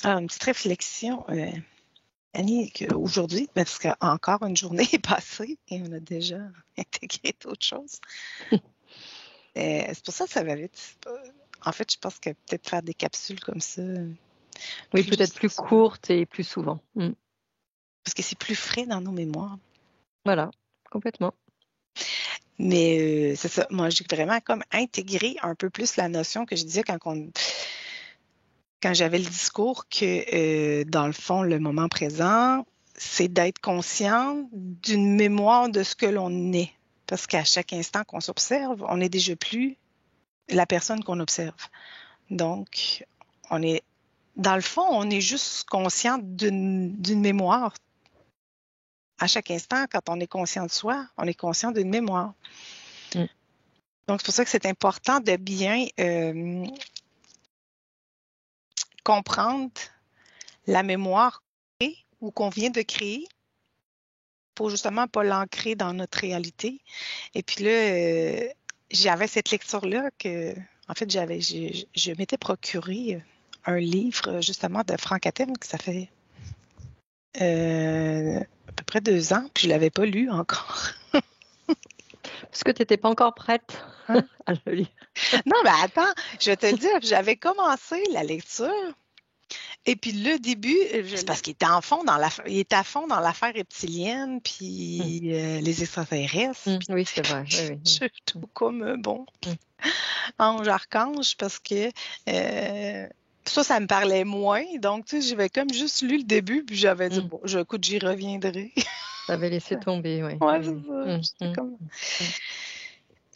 Alors, une petite réflexion, Annie, aujourd'hui, parce qu'encore une journée est passée et on a déjà intégré d'autres choses. C'est pour ça que ça va vite. En fait, je pense que peut-être faire des capsules comme ça. Oui, peut-être plus courtes et plus souvent. Parce que c'est plus frais dans nos mémoires. Voilà, complètement. Mais c'est ça, moi j'ai vraiment comme intégré un peu plus la notion que je disais quand j'avais le discours que dans le fond, le moment présent, c'est d'être conscient d'une mémoire de ce que l'on est. Parce qu'à chaque instant qu'on s'observe, on n'est déjà plus la personne qu'on observe. Donc, dans le fond, on est juste conscient d'une mémoire. À chaque instant, quand on est conscient de soi, on est conscient d'une mémoire. Donc, c'est pour ça que c'est important de bien comprendre la mémoire ou qu'on vient de créer pour justement pas l'ancrer dans notre réalité. Et puis là, j'avais cette lecture-là que, en fait, je m'étais procuré un livre justement de Franck Hatem que ça fait à peu près 2 ans, puis je l'avais pas lu encore. Parce que tu n'étais pas encore prête à le lire. Non, mais attends, je vais te le dire, j'avais commencé la lecture. Et puis le début, c'est parce qu'il était à fond dans l'affaire reptilienne, puis les extraterrestres. Oui, c'est vrai. Oui. Je suis tout comme ange archange parce que ça me parlait moins. Donc, tu sais, j'avais comme juste lu le début, puis j'avais dit, bon, écoute, j'y reviendrai. T'avais laissé tomber, oui. Ouais, c'est ça.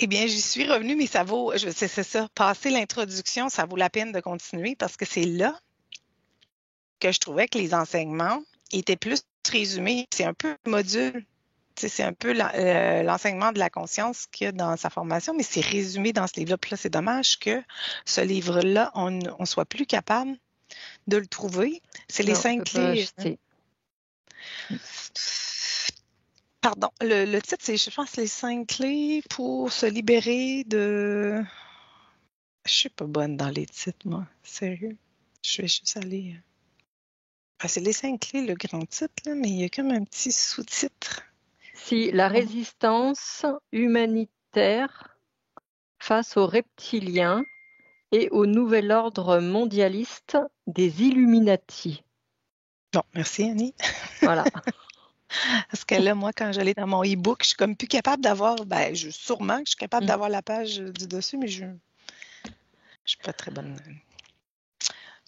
Eh bien, j'y suis revenue, mais c'est ça, passer l'introduction, ça vaut la peine de continuer parce que c'est là que je trouvais que les enseignements étaient plus résumés. C'est un peu le module, c'est un peu l'enseignement de la conscience qu'il y a dans sa formation, mais c'est résumé dans ce livre-là. Puis là, c'est dommage que ce livre-là, on ne soit plus capable de le trouver. C'est les 5 clés. Pardon, le titre, c'est, je pense, les 5 clés pour se libérer de... Je suis pas bonne dans les titres, moi. Sérieux. Je vais juste aller... c'est les 5 clés, le grand titre, là, mais il y a comme un petit sous-titre. Si la résistance humanitaire face aux reptiliens et au nouvel ordre mondialiste des Illuminati. Bon, merci Annie. Voilà. Parce que là, moi, quand j'allais dans mon e-book, je suis comme plus capable d'avoir, sûrement que je suis capable d'avoir la page du dessus, mais je suis pas très bonne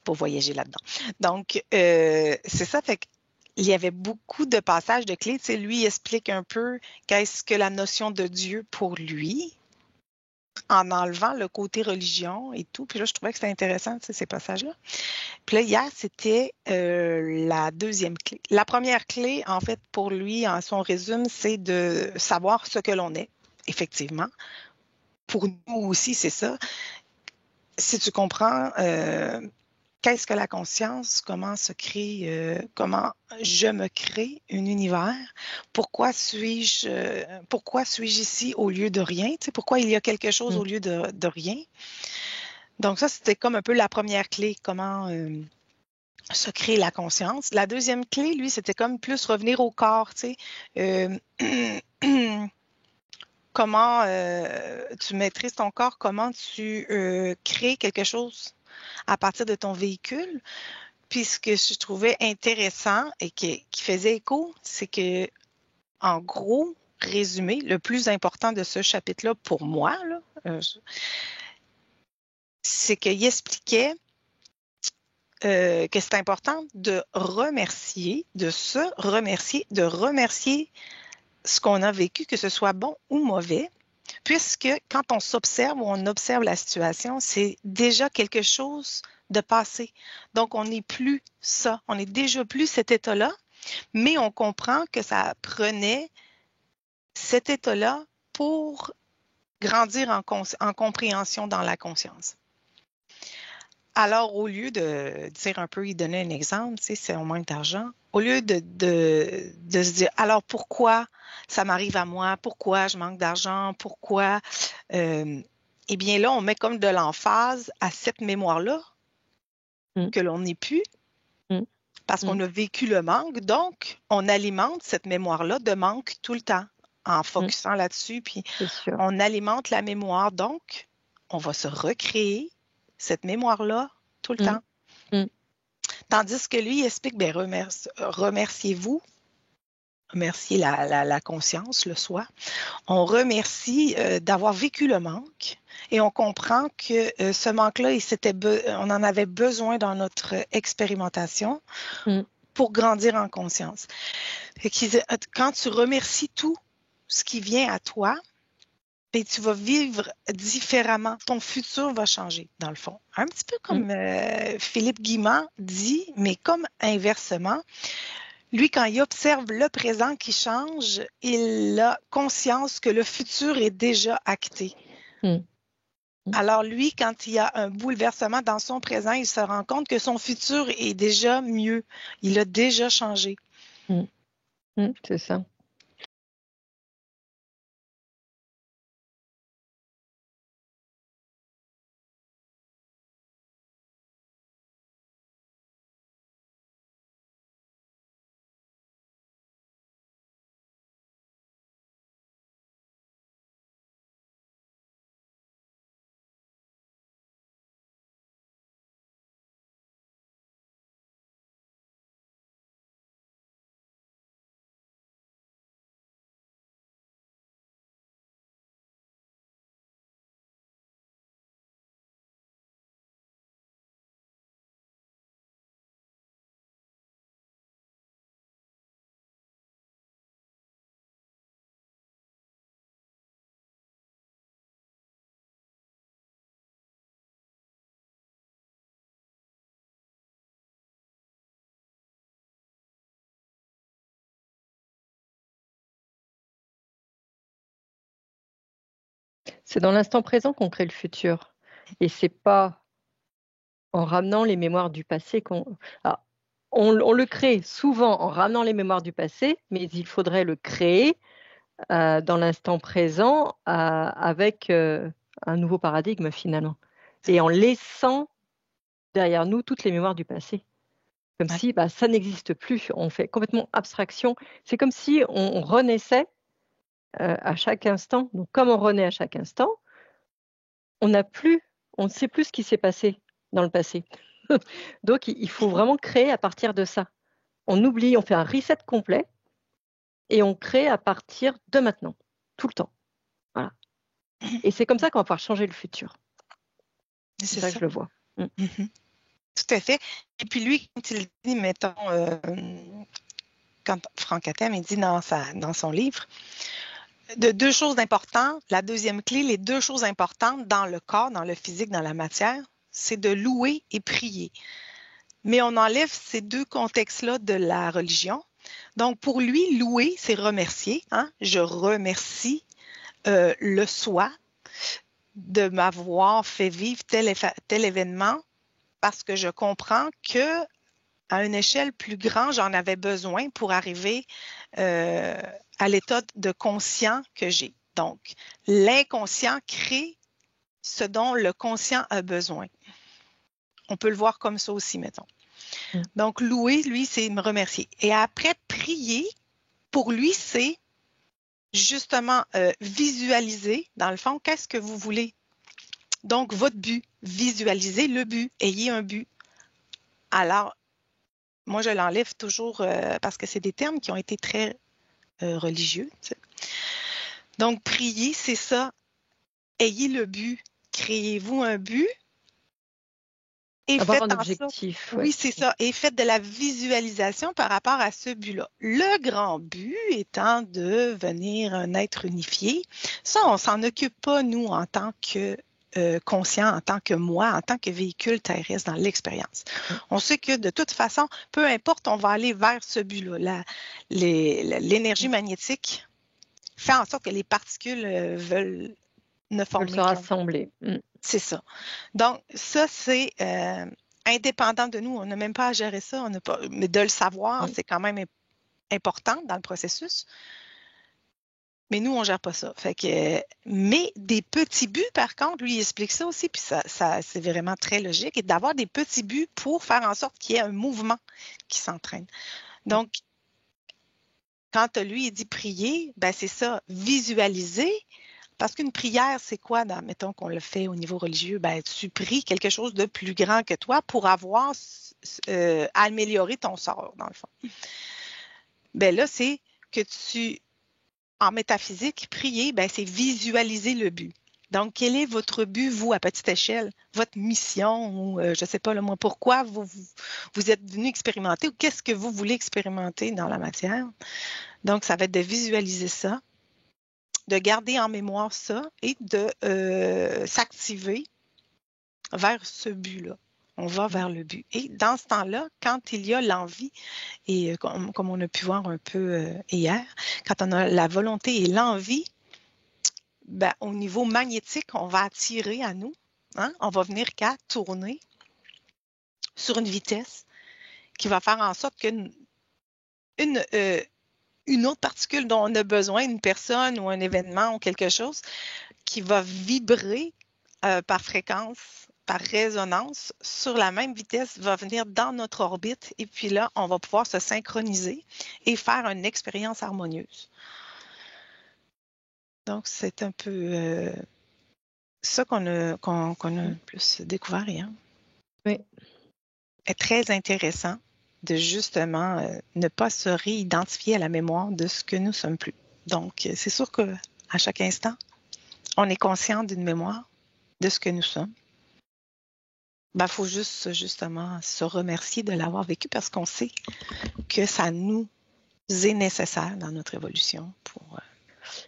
pour voyager là-dedans. Donc, c'est ça, fait qu'il y avait beaucoup de passages de clés. Tu sais, lui, il explique un peu qu'est-ce que la notion de Dieu pour lui, en enlevant le côté religion et tout. Puis là, je trouvais que c'était intéressant, tu sais, ces passages-là. Puis là, hier, c'était la deuxième clé. La première clé, en fait, pour lui, en son résume, c'est de savoir ce que l'on est, effectivement. Pour nous aussi, c'est ça. Si tu comprends qu'est-ce que la conscience, comment se crée, comment je me crée un univers, pourquoi suis-je ici au lieu de rien, tu sais, pourquoi il y a quelque chose au lieu de rien. Donc ça, c'était comme un peu la première clé, comment se créer la conscience. La deuxième clé, lui, c'était comme plus revenir au corps, tu sais. Comment tu maîtrises ton corps, comment tu crées quelque chose à partir de ton véhicule. Puis ce que je trouvais intéressant et qui faisait écho, c'est que, en gros, résumé, le plus important de ce chapitre-là pour moi, là, c'est qu'il expliquait que c'est important de remercier, de se remercier, de remercier ce qu'on a vécu, que ce soit bon ou mauvais, puisque quand on s'observe ou on observe la situation, c'est déjà quelque chose de passé. Donc, on n'est plus ça. On n'est déjà plus cet état-là, mais on comprend que ça prenait cet état-là pour grandir en compréhension dans la conscience. Alors, au lieu de dire un peu, il donnait un exemple, tu sais, c'est on manque d'argent, au lieu de se dire, alors pourquoi ça m'arrive à moi, pourquoi je manque d'argent, pourquoi, eh bien là, on met comme de l'emphase à cette mémoire-là que l'on n'est plus, Parce qu'on a vécu le manque, donc on alimente cette mémoire-là de manque tout le temps en focusant là-dessus, puis on alimente la mémoire, donc on va se recréer cette mémoire-là tout le temps. Tandis que lui, il explique, ben, remerciez-vous, remerciez la conscience, le soi. On remercie d'avoir vécu le manque et on comprend que ce manque-là, on en avait besoin dans notre expérimentation pour grandir en conscience. Quand tu remercies tout ce qui vient à toi, ben, tu vas vivre différemment. Ton futur va changer, dans le fond. Un petit peu comme Philippe Guimand dit, mais comme inversement. Lui, quand il observe le présent qui change, il a conscience que le futur est déjà acté. Alors lui, quand il y a un bouleversement dans son présent, il se rend compte que son futur est déjà mieux. Il a déjà changé. C'est ça. C'est dans l'instant présent qu'on crée le futur. Et c'est pas en ramenant les mémoires du passé qu'on... Alors, on le crée souvent en ramenant les mémoires du passé, mais il faudrait le créer dans l'instant présent avec un nouveau paradigme finalement. Et en laissant derrière nous toutes les mémoires du passé. Comme si ça n'existe plus. On fait complètement abstraction. C'est comme si on renaissait à chaque instant. Donc comme on renaît à chaque instant, on ne sait plus ce qui s'est passé dans le passé. Donc il faut vraiment créer à partir de ça. On oublie, on fait un reset complet et on crée à partir de maintenant, tout le temps. Voilà. Et c'est comme ça qu'on va pouvoir changer le futur. C'est ça que je le vois. Tout à fait. Et puis lui, quand il dit, mettons, quand Franck Attem, il dit dans son livre, de deux choses importantes, la deuxième clé, les deux choses importantes dans le corps, dans le physique, dans la matière, c'est de louer et prier. Mais on enlève ces deux contextes-là de la religion. Donc, pour lui, louer, c'est remercier. Je remercie le soi de m'avoir fait vivre tel événement parce que je comprends que à une échelle plus grande, j'en avais besoin pour arriver à l'état de conscient que j'ai. Donc, l'inconscient crée ce dont le conscient a besoin. On peut le voir comme ça aussi, mettons. Donc, louer, lui, c'est me remercier. Et après, prier, pour lui, c'est justement visualiser, dans le fond, qu'est-ce que vous voulez. Donc, votre but, visualisez le but, ayez un but. Alors, moi, je l'enlève toujours parce que c'est des termes qui ont été très religieux. Tu sais. Donc, prier, c'est ça. Ayez le but. Créez-vous un but. Et avoir un objectif. Oui, c'est ça. Et faites de la visualisation par rapport à ce but-là. Le grand but étant de devenir un être unifié. Ça, on ne s'en occupe pas, nous, en tant que conscient, en tant que moi, en tant que véhicule terrestre dans l'expérience. On sait que de toute façon, peu importe, on va aller vers ce but-là. L'énergie magnétique fait en sorte que les particules veulent se rassembler. C'est ça. Donc, ça, c'est indépendant de nous. On n'a même pas à gérer ça. Mais de le savoir, c'est quand même important dans le processus. Mais nous, on gère pas ça. Fait que, mais des petits buts, par contre, lui, il explique ça aussi, puis ça c'est vraiment très logique, et d'avoir des petits buts pour faire en sorte qu'il y ait un mouvement qui s'entraîne. Donc, quand lui, il dit prier, ben c'est ça, visualiser. Parce qu'une prière, c'est quoi, mettons qu'on le fait au niveau religieux? Ben, tu pries quelque chose de plus grand que toi pour avoir amélioré ton sort, dans le fond. Ben là, c'est que en métaphysique, prier, ben, c'est visualiser le but. Donc, quel est votre but, vous, à petite échelle, votre mission, ou je ne sais pas, moi, pourquoi vous êtes venu expérimenter, ou qu'est-ce que vous voulez expérimenter dans la matière? Donc, ça va être de visualiser ça, de garder en mémoire ça et de s'activer vers ce but-là. On va vers le but. Et dans ce temps-là, quand il y a l'envie, et comme on a pu voir un peu hier, quand on a la volonté et l'envie, ben, au niveau magnétique, on va attirer à nous, hein? On va venir qu'à tourner sur une vitesse qui va faire en sorte qu'une une autre particule dont on a besoin, une personne ou un événement ou quelque chose, qui va vibrer par fréquence, par résonance, sur la même vitesse, va venir dans notre orbite et puis là, on va pouvoir se synchroniser et faire une expérience harmonieuse. Donc, c'est un peu ça qu'on a plus découvert hier. Oui. Est très intéressant de justement ne pas se réidentifier à la mémoire de ce que nous sommes plus. Donc, c'est sûr qu'à chaque instant, on est conscient d'une mémoire de ce que nous sommes. Ben, faut juste justement se remercier de l'avoir vécu parce qu'on sait que ça nous est nécessaire dans notre évolution pour.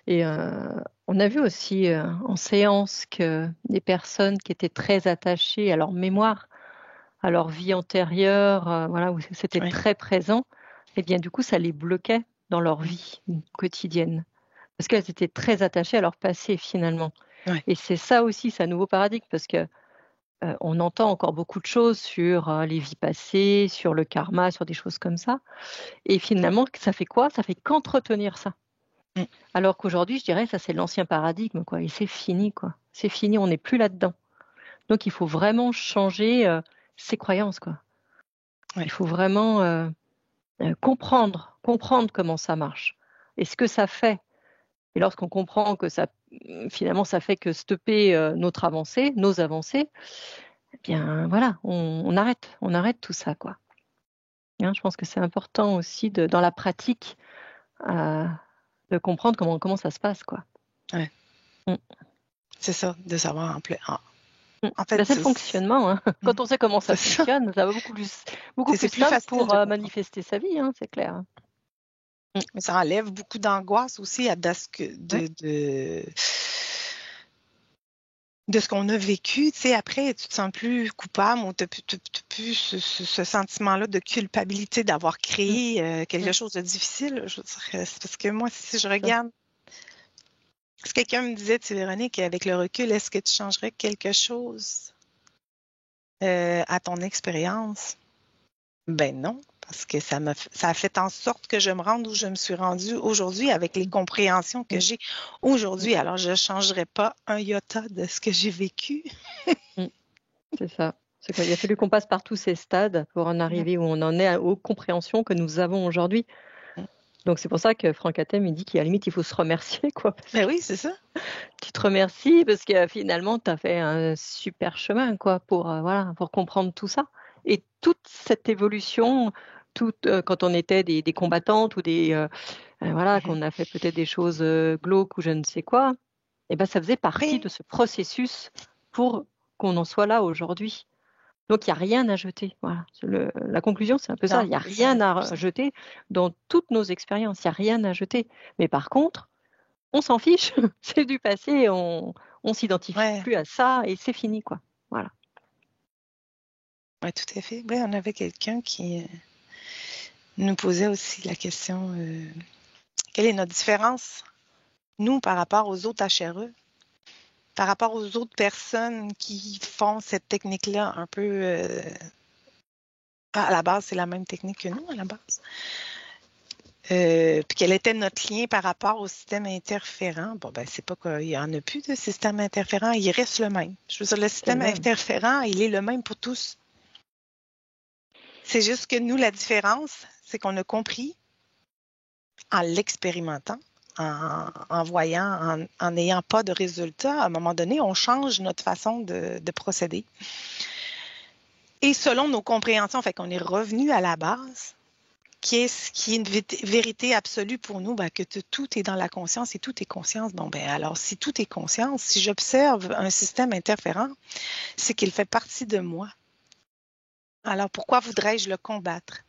Et on a vu aussi en séance que des personnes qui étaient très attachées à leur mémoire, à leur vie antérieure, voilà, où c'était très présent, et bien du coup, ça les bloquait dans leur vie quotidienne. Parce qu'elles étaient très attachées à leur passé finalement. Ouais. Et c'est ça aussi, c'est un nouveau paradigme, parce que on entend encore beaucoup de choses sur les vies passées, sur le karma, sur des choses comme ça. Et finalement, ça fait quoi? Ça fait qu'entretenir ça. Alors qu'aujourd'hui, je dirais, ça c'est l'ancien paradigme, quoi. Et c'est fini, quoi. C'est fini, on n'est plus là-dedans. Donc il faut vraiment changer ses croyances, quoi. Ouais. Il faut vraiment comprendre comment ça marche et ce que ça fait. Et lorsqu'on comprend que ça, finalement, ça fait que stopper notre avancée, nos avancées, eh bien voilà, on arrête tout ça, quoi. Hein, je pense que c'est important aussi dans la pratique de comprendre comment ça se passe, quoi. Ouais. C'est ça, de savoir en fait, Ben, c'est le fonctionnement. Hein. Quand on sait comment ça fonctionne, ça va beaucoup plus simple pour manifester sa vie, hein, c'est clair. Mais ça enlève beaucoup d'angoisse aussi de ce qu'on a vécu. Tu sais, après, tu te sens plus coupable ou tu n'as plus ce sentiment-là de culpabilité d'avoir créé quelque chose de difficile. Je dirais, c'est parce que moi, si je regarde, si quelqu'un me disait, tu sais, Véronique, avec le recul, est-ce que tu changerais quelque chose à ton expérience? Ben non, parce que ça a fait en sorte que je me rende où je me suis rendue aujourd'hui avec les compréhensions que j'ai aujourd'hui. Alors, je ne changerai pas un iota de ce que j'ai vécu. C'est ça. Il a fallu qu'on passe par tous ces stades pour en arriver où on en est aux compréhensions que nous avons aujourd'hui. Donc, c'est pour ça que Franck Hatem, il dit qu'à la limite, il faut se remercier, quoi. Ben oui, c'est ça. Tu te remercies parce que finalement, tu as fait un super chemin, quoi, pour comprendre tout ça. Et toute cette évolution, quand on était des combattantes ou qu'on a fait peut-être des choses glauques ou je ne sais quoi, et ben ça faisait partie de ce processus pour qu'on en soit là aujourd'hui. Donc, il n'y a rien à jeter. Voilà. La conclusion, c'est un peu ça. Il n'y a rien à jeter dans toutes nos expériences. Il n'y a rien à jeter. Mais par contre, on s'en fiche. C'est du passé. On s'identifie plus à ça et c'est fini, quoi. Voilà. Oui, tout à fait. Oui, on avait quelqu'un qui nous posait aussi la question quelle est notre différence, nous, par rapport aux autres HRE, par rapport aux autres personnes qui font cette technique-là un peu à la base, c'est la même technique que nous, à la base. puis quel était notre lien par rapport au système interférent. Bon, ben, c'est pas qu'il y en a plus de système interférent, il reste le même. Je veux dire, le système interférent, il est le même pour tous. C'est juste que nous, la différence, c'est qu'on a compris en l'expérimentant, en voyant, en n'ayant pas de résultat, à un moment donné, on change notre façon de procéder. Et selon nos compréhensions, fait qu'on est revenu à la base, qui est une vérité absolue pour nous, ben, que tout est dans la conscience et tout est conscience. Bon, ben alors, si tout est conscience, si j'observe un système interférent, c'est qu'il fait partie de moi. Alors, pourquoi voudrais-je le combattre?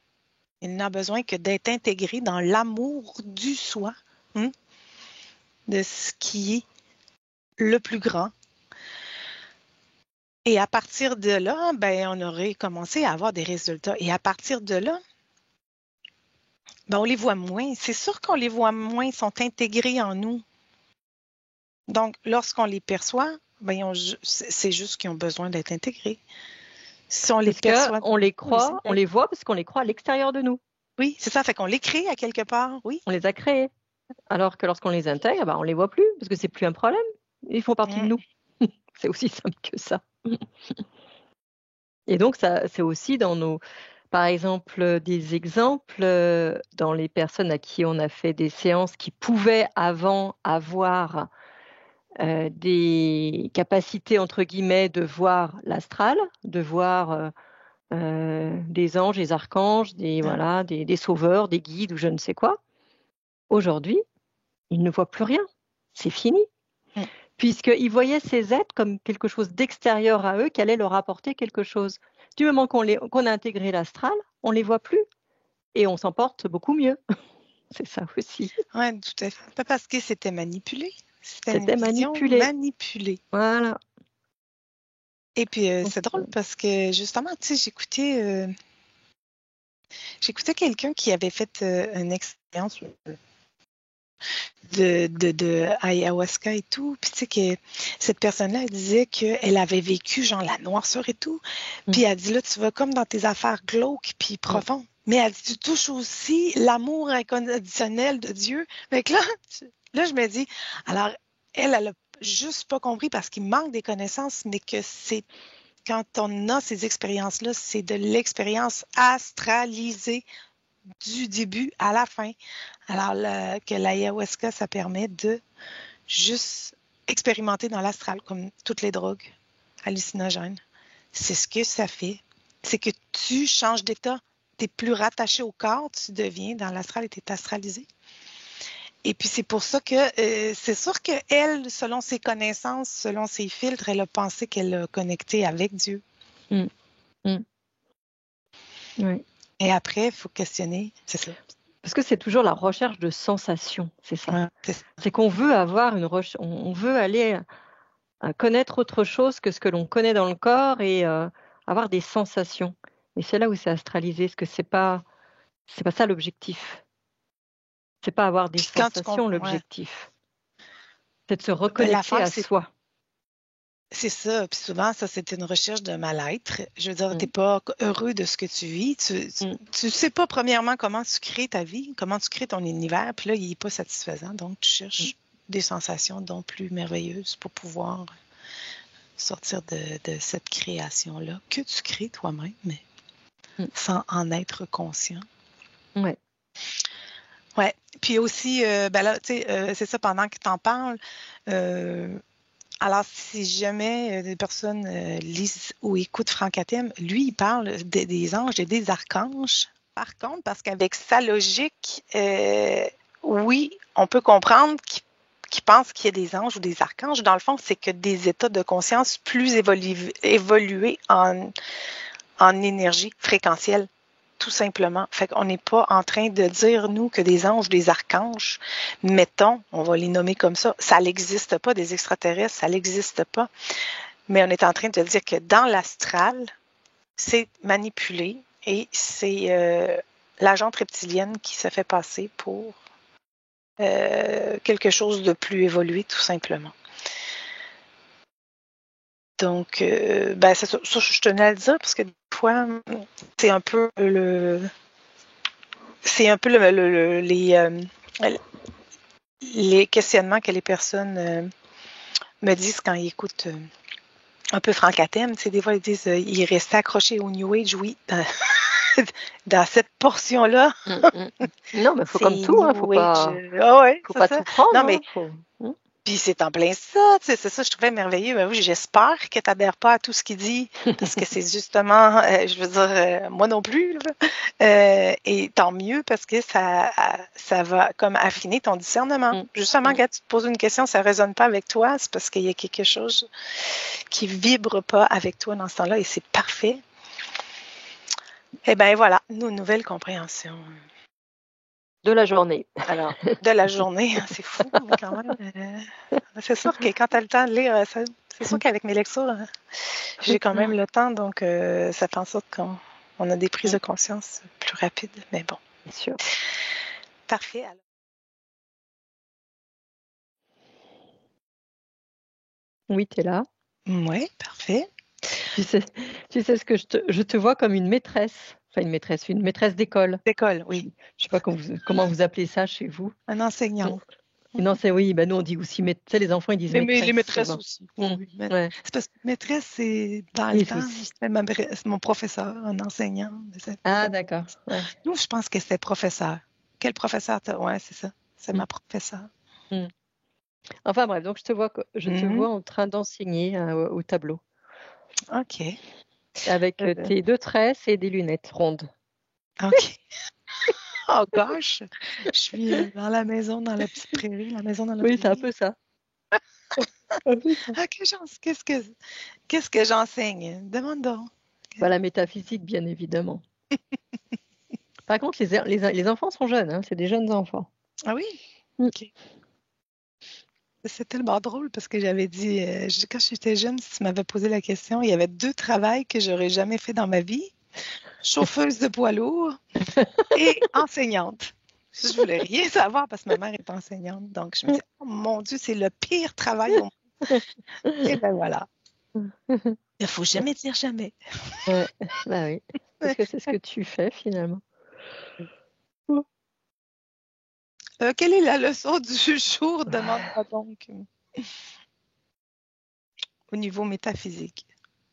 Il n'a besoin que d'être intégré dans l'amour du soi, de ce qui est le plus grand. Et à partir de là, ben, on aurait commencé à avoir des résultats. Et à partir de là, ben, on les voit moins. C'est sûr qu'on les voit moins, ils sont intégrés en nous. Donc, lorsqu'on les perçoit, ben, c'est juste qu'ils ont besoin d'être intégrés. Si on les perçoit, on les croit, on les voit parce qu'on les croit à l'extérieur de nous. Oui, c'est ça. Fait qu'on les crée à quelque part, oui. On les a créés. Alors que lorsqu'on les intègre, ben, on les voit plus parce que c'est plus un problème. Ils font partie de nous. C'est aussi simple que ça. Et donc, ça, c'est aussi dans nos, par exemple, des exemples dans les personnes à qui on a fait des séances qui pouvaient avant avoir des capacités, entre guillemets, de voir l'astral, de voir des anges, des archanges, des sauveurs, des guides ou je ne sais quoi. Aujourd'hui, ils ne voient plus rien. C'est fini. Puisqu'ils voyaient ces êtres comme quelque chose d'extérieur à eux qui allait leur apporter quelque chose. Du moment qu'on a intégré l'astral, on ne les voit plus et on s'en porte beaucoup mieux. C'est ça aussi. Oui, tout à fait. Pas parce que c'était manipulé. C'était manipulé. Voilà. Et puis, c'est drôle parce que justement, tu sais, j'écoutais quelqu'un qui avait fait une expérience de ayahuasca et tout. Puis, tu sais, que cette personne-là, elle disait qu'elle avait vécu, genre, la noirceur et tout. Puis, elle dit, là, tu vas comme dans tes affaires glauques puis profondes. Mais elle dit, tu touches aussi l'amour inconditionnel de Dieu. Fait que là, je me dis, alors, elle a juste pas compris parce qu'il manque des connaissances, mais que c'est quand on a ces expériences-là, c'est de l'expérience astralisée du début à la fin. Alors que l'ayahuasca, ça permet de juste expérimenter dans l'astral, comme toutes les drogues hallucinogènes. C'est ce que ça fait. C'est que tu changes d'état. Tu n'es plus rattaché au corps, tu deviens dans l'astral et tu es astralisé. Et puis, c'est pour ça que c'est sûr qu'elle, selon ses connaissances, selon ses filtres, elle a pensé qu'elle a connecté avec Dieu. Oui. Et après, il faut questionner, c'est ça. Parce que c'est toujours la recherche de sensations, c'est ça. Ouais, c'est qu'on veut avoir on veut aller connaître autre chose que ce que l'on connaît dans le corps et avoir des sensations. Et c'est là où c'est astralisé, parce que c'est pas ça l'objectif. C'est pas avoir des sensations l'objectif. C'est de se reconnecter à soi. C'est ça. Puis souvent, ça, c'est une recherche de mal-être. Je veux dire, tu n'es pas heureux de ce que tu vis. Tu sais pas, premièrement, comment tu crées ta vie, comment tu crées ton univers. Puis là, il n'est pas satisfaisant. Donc, tu cherches des sensations donc plus merveilleuses pour pouvoir sortir de cette création-là que tu crées toi-même, mais sans en être conscient. Ouais. Ouais. Puis aussi, ben là, tu sais, c'est ça, pendant que tu en parles, alors, si jamais des personnes lisent ou écoutent Franck Hatem, lui, il parle des anges et des archanges. Par contre, parce qu'avec sa logique, oui, on peut comprendre qu'il pense qu'il y a des anges ou des archanges. Dans le fond, c'est que des états de conscience plus évolués en énergie fréquentielle, tout simplement. Fait qu'on n'est pas en train de dire, nous, que des anges, des archanges, mettons, on va les nommer comme ça n'existe pas, des extraterrestres, ça n'existe pas. Mais on est en train de dire que dans l'astral, c'est manipulé et c'est l'agente reptilienne qui se fait passer pour quelque chose de plus évolué, tout simplement. Donc, ben, c'est ça, je tenais à le dire parce que des fois, c'est un peu c'est un peu les questionnements que les personnes me disent quand ils écoutent un peu Franck Athème. Des fois, ils disent il restait accroché au New Age, oui. Dans cette portion-là, Non, mais faut c'est comme tout, hein, New Age. Ouais, faut c'est pas ça. tout prendre. Non, mais Hein. puis c'est en plein ça, c'est ça, je trouvais merveilleux. Ben oui, j'espère que tu n'adhères pas à tout ce qu'il dit, parce que c'est justement, je veux dire, moi non plus, là. Et tant mieux, parce que ça va comme affiner ton discernement. Justement, quand tu te poses une question, ça ne résonne pas avec toi, c'est parce qu'il y a quelque chose qui vibre pas avec toi dans ce temps-là, et c'est parfait. Eh bien voilà, une nouvelle compréhension. De la journée. Alors, de la journée, c'est fou, mais quand même. C'est sûr que quand tu as le temps de lire, c'est sûr qu'avec mes lectures, j'ai quand même le temps, donc ça fait en sorte qu'on a des prises de conscience plus rapides. Mais bon. Bien sûr. Parfait. Alors. Oui, tu es là. Oui, parfait. Tu sais ce que je te vois comme une maîtresse. Enfin, une maîtresse d'école. D'école, oui. Je sais pas comment vous appelez ça chez vous. Un enseignant. Non, c'est oui, ben nous on dit aussi, tu sais, les enfants ils disent maîtresse. Mais les maîtresses souvent. aussi. Oui. Ouais. C'est parce que maîtresse, c'est dans le temps, c'est mon professeur, un enseignant. Ah, d'accord. Ouais. Nous, je pense que c'est professeur. Quel professeur t'as? Ouais, c'est ça. C'est ma professeure. Enfin bref, donc je te vois en train d'enseigner au tableau. OK. Avec tes 2 tresses et des lunettes rondes. OK. Oh gosh! Je suis dans la maison, dans la petite prairie, la maison dans la prairie. Oui, c'est un peu ça. Qu'est-ce que j'enseigne? Demande donc. Bah, la métaphysique, bien évidemment. Par contre, les enfants sont jeunes, hein, c'est des jeunes enfants. Ah oui? OK. C'est tellement drôle parce que j'avais dit, quand j'étais jeune, si tu m'avais posé la question, il y avait 2 travails que j'aurais jamais fait dans ma vie. Chauffeuse de poids lourd et enseignante. Je voulais rien savoir parce que ma mère est enseignante. Donc, je me disais, oh mon Dieu, c'est le pire travail au monde. Et ben voilà. Il ne faut jamais dire jamais. Ouais, bah oui. Parce que c'est ce que tu fais finalement. Quelle est la leçon du jour? Demande-moi donc. Au niveau métaphysique.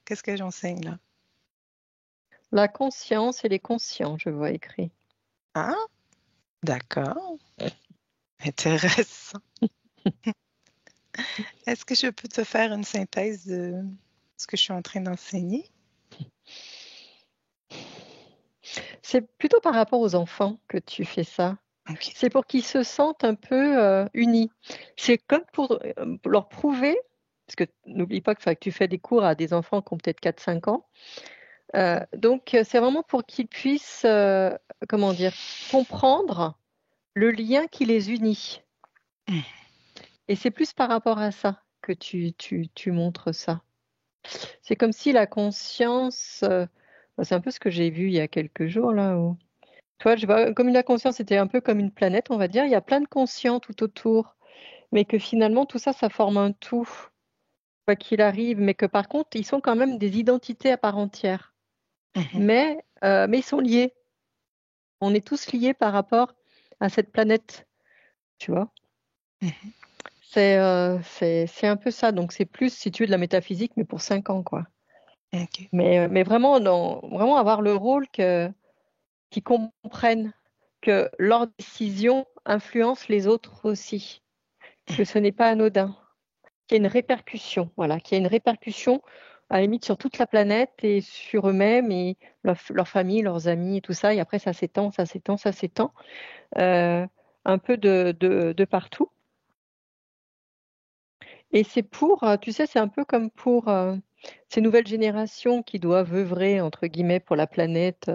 Qu'est-ce que j'enseigne là? La conscience et les conscients, je vois écrit. Ah, d'accord. Intéressant. Est-ce que je peux te faire une synthèse de ce que je suis en train d'enseigner? C'est plutôt par rapport aux enfants que tu fais ça. Okay. C'est pour qu'ils se sentent un peu unis. C'est comme pour leur prouver, parce que n'oublie pas que tu fais des cours à des enfants qui ont peut-être 4-5 ans. Donc, c'est vraiment pour qu'ils puissent, comment dire, comprendre le lien qui les unit. Et c'est plus par rapport à ça que tu montres ça. C'est comme si la conscience, c'est un peu ce que j'ai vu il y a quelques jours là. Toi, je vois comme la conscience était un peu comme une planète, on va dire. Il y a plein de conscients tout autour, mais que finalement tout ça, ça forme un tout, quoi qu'il arrive. Mais que par contre, ils sont quand même des identités à part entière. Mais ils sont liés. On est tous liés par rapport à cette planète, tu vois. C'est un peu ça. Donc c'est plus, si tu veux, de la métaphysique, mais pour 5 ans, quoi. Okay. Mais vraiment, vraiment avoir le rôle qu'ils comprennent que leurs décisions influencent les autres aussi, que ce n'est pas anodin, qu'il y a une répercussion, voilà, qu'il y a une répercussion à la limite sur toute la planète et sur eux-mêmes et leur famille, leurs amis et tout ça. Et après, ça s'étend, un peu de partout. Et c'est pour, tu sais, c'est un peu comme pour ces nouvelles générations qui doivent œuvrer, entre guillemets, pour la planète.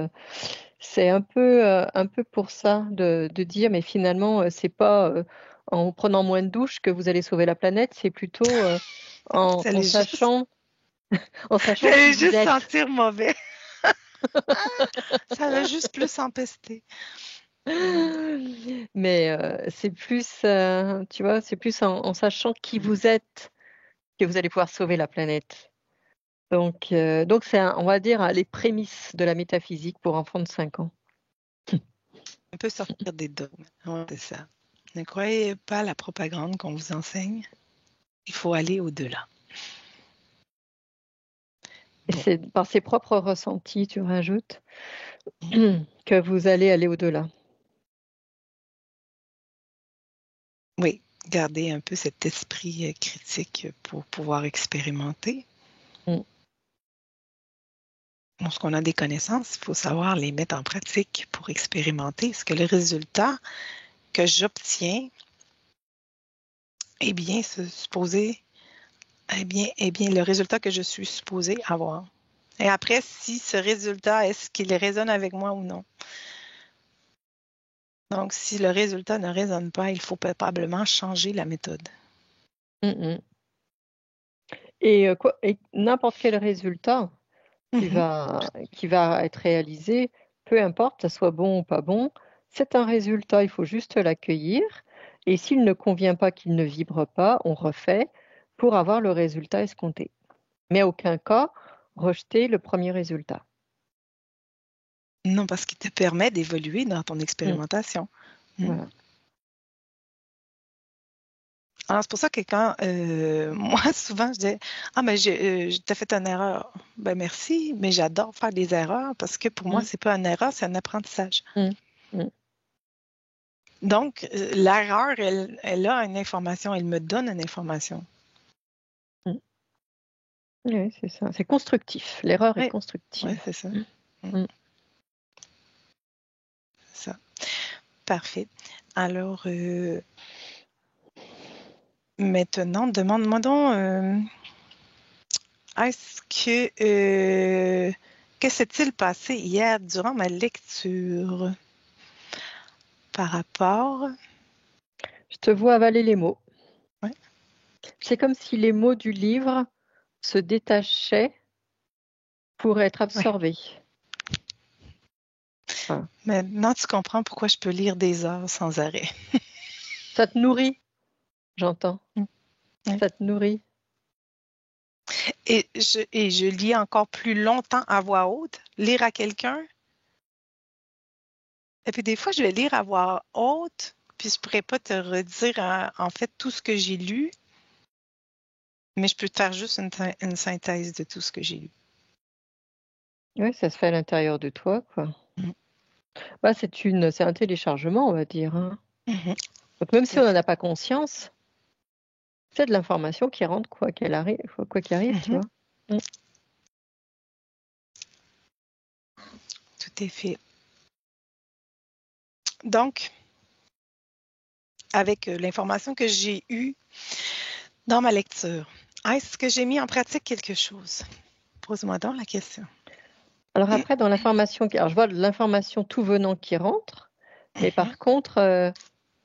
C'est un peu pour ça de dire, mais finalement, c'est pas en prenant moins de douches que vous allez sauver la planète, c'est plutôt en sachant J'allais qui vous juste êtes. sentir mauvais. Ça va juste plus empester. Mais c'est plus, tu vois, c'est plus en sachant qui vous êtes que vous allez pouvoir sauver la planète. Donc c'est, on va dire, les prémices de la métaphysique pour enfants de 5 ans. un peu sortir des dogmes. Ouais, c'est ça. Ne croyez pas à la propagande qu'on vous enseigne. Il faut aller au-delà. Et Bon. c'est par ses propres ressentis, tu rajoutes, que vous allez aller au-delà. Oui, garder un peu cet esprit critique pour pouvoir expérimenter. Mm. Lorsqu'on a des connaissances, il faut savoir les mettre en pratique pour expérimenter. Est-ce que le résultat que j'obtiens est bien supposé, est bien le résultat que je suis supposé avoir? Et après, si ce résultat, est-ce qu'il résonne avec moi ou non? Donc, si le résultat ne résonne pas, il faut probablement changer la méthode. Mm, mm. Et n'importe quel résultat qui Mhm. va être réalisé, peu importe, ça soit bon ou pas bon, c'est un résultat, il faut juste l'accueillir. Et s'il ne convient pas, qu'il ne vibre pas, on refait pour avoir le résultat escompté. Mais à aucun cas, rejeter le premier résultat. Non, parce qu'il te permet d'évoluer dans ton Mm. expérimentation. Voilà. Alors, c'est pour ça que quand moi, souvent, je dis ah, mais t'ai fait une erreur. Ben, merci, mais j'adore faire des erreurs parce que pour moi, Mm. c'est pas une erreur, c'est un apprentissage. Mm. Mm. Donc, l'erreur, elle a une information, elle me donne une information. Mm. Oui, c'est ça. C'est constructif. L'erreur est Oui, ouais, constructive. c'est ça. Mm, Mm. c'est ça. Parfait. Alors, maintenant, demande-moi donc, est-ce que s'est-il passé hier durant ma lecture par rapport? Je te vois avaler les mots. Ouais. C'est comme si les mots du livre se détachaient pour être Ouais. absorbés. Voilà. Maintenant, tu comprends pourquoi je peux lire des heures sans arrêt. Ça te nourrit, j'entends. Ouais. Ça te nourrit. Et je lis encore plus longtemps à voix haute, lire à quelqu'un. Et puis des fois, je vais lire à voix haute, puis je pourrais pas te redire en fait tout ce que j'ai lu, mais je peux te faire juste une synthèse de tout ce que j'ai lu. Oui, ça se fait à l'intérieur de toi, quoi. Mhm. Bah, c'est un téléchargement, on va dire, hein. Mhm. Donc, même Tout si à on n'en fait. a pas conscience, c'est de l'information qui rentre, quoi qu'il arrive, tu Mhm. vois. Mm. Tout est fait. Donc, avec l'information que j'ai eue dans ma lecture, est-ce que j'ai mis en pratique quelque chose? Pose-moi donc la question. Alors après, dans l'information, alors je vois de l'information tout venant qui rentre, mais Mhm. par contre,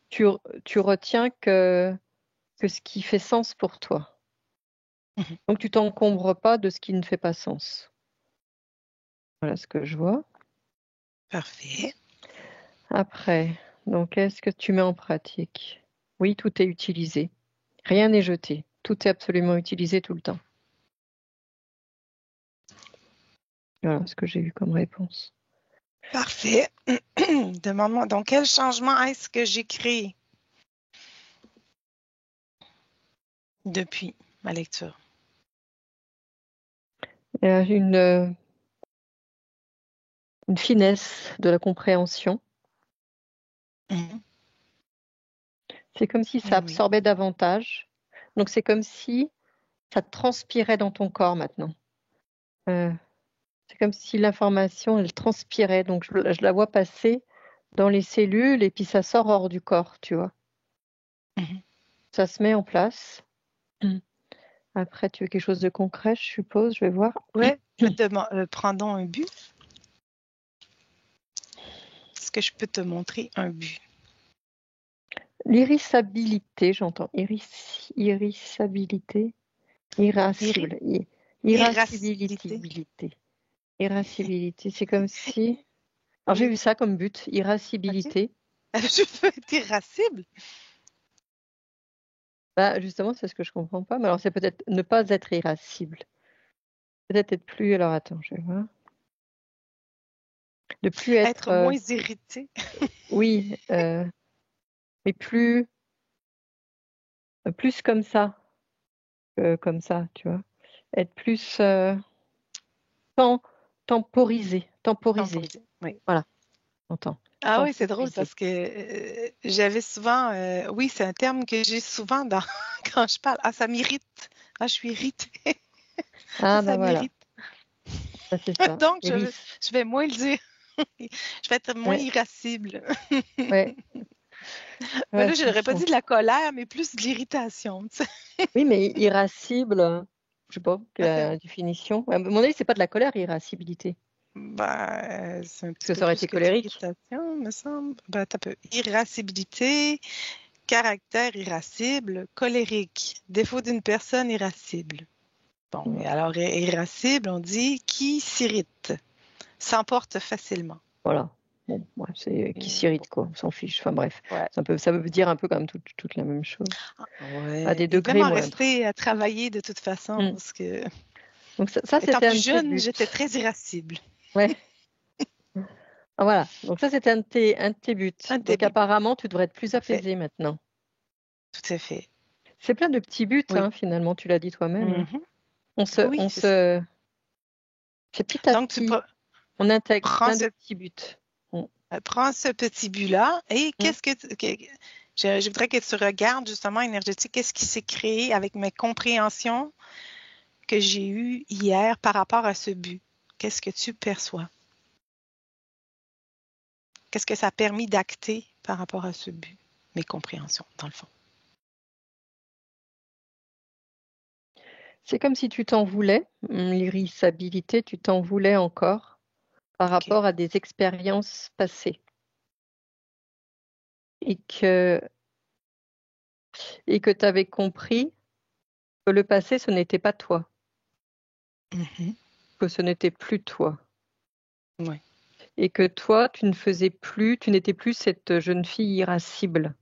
tu, tu retiens que ce qui fait sens pour toi. Mhm. Donc, tu t'encombres pas de ce qui ne fait pas sens. Voilà ce que je vois. Parfait. Après, donc, est-ce que tu mets en pratique? Oui, tout est utilisé. Rien n'est jeté. Tout est absolument utilisé tout le temps. Voilà ce que j'ai eu comme réponse. Parfait. Demande-moi donc quel changement est-ce que j'ai créé depuis ma lecture? Une finesse de la compréhension. Mhm. C'est comme si ça Eh oui. absorbait davantage. Donc, c'est comme si ça transpirait dans ton corps maintenant. Euh, c'est comme si l'information, elle transpirait. Donc, je la vois passer dans les cellules et puis ça sort hors du corps, tu vois. Mhm. Ça se met en place. Mm. Après, tu veux quelque chose de concret, je suppose, je vais voir. Ouais, je peux prendre donc un but. Est-ce que je peux te montrer un but? L'irrissabilité, j'entends. Irrissabilité. Irri- Irascible. Irascibilité. Irascibilité. Irascibilité. C'est comme si. Alors, j'ai Oui. vu ça comme but. OK. Irascibilité. Je veux être irascible. Bah, justement, c'est ce que je comprends pas. Mais alors, c'est peut-être ne pas être irascible. Peut-être être plus. Alors, attends, je vais voir. de plus Être moins irrité. oui, mais plus comme ça que comme ça, tu vois. Être plus temporisé. Temporisé, oui. Voilà, entends. Ah oui, c'est drôle Temporisé. parce que j'avais souvent, oui, c'est un terme que j'ai souvent dans, quand je parle. Ah, ça m'irrite. Ah, je suis irritée. Ah Ça bah voilà, m'irrite. ça c'est ça. Donc, Iris. je vais moins le dire. Je vais être moins Ouais, irascible. ouais, Mais ouais, là, je n'aurais pas franchement. dit de la colère, mais plus de l'irritation. Tu sais. Oui, mais irascible, je sais pas, quelle Ah, est la définition. À mon avis, c'est pas de la colère, irascibilité. ben, c'est un Parce petit que peu ça aurait plus été que de colérique. l'irritation, me semble. Ben, t'as peu. Irascibilité, caractère irascible, colérique, défaut d'une personne irascible. Bon, et alors irascible, on dit qui s'irrite, s'emporte facilement. Voilà. Bon, ouais, c'est qui s'irrite, Bon, quoi. On s'en fiche. Enfin bref, ouais. ça veut dire un peu comme toute la même chose, à Ouais. des Il devait degrés m'en moindres. rester à travailler de toute façon, Mm. parce que Donc ça étant c'était un plus de tes jeune, buts. j'étais très irascible. Ouais. Ah, voilà. Donc ça c'était un de tes buts. Un Donc début. apparemment, tu devrais être plus Parfait. apaisé maintenant. Tout à fait. C'est plein de petits buts, Oui. hein, finalement. Tu l'as dit toi-même, hein. Mhm. On Oui, c'est ça. se, c'est petit à Donc, petit, on intègre prends plein de ce, petits buts. Mm. prends ce petit but-là et Mm. je voudrais que tu regardes justement énergétique, qu'est-ce qui s'est créé avec mes compréhensions que j'ai eues hier par rapport à ce but? Qu'est-ce que tu perçois? Qu'est-ce que ça a permis d'acter par rapport à ce but? Mes compréhensions, dans le fond. C'est comme si tu t'en voulais, l'irritabilité, tu t'en voulais encore par OK. rapport à des expériences passées et que tu avais compris que le passé, ce n'était pas toi, Mhm. que ce n'était plus toi Oui. et que toi, tu n'étais plus cette jeune fille irascible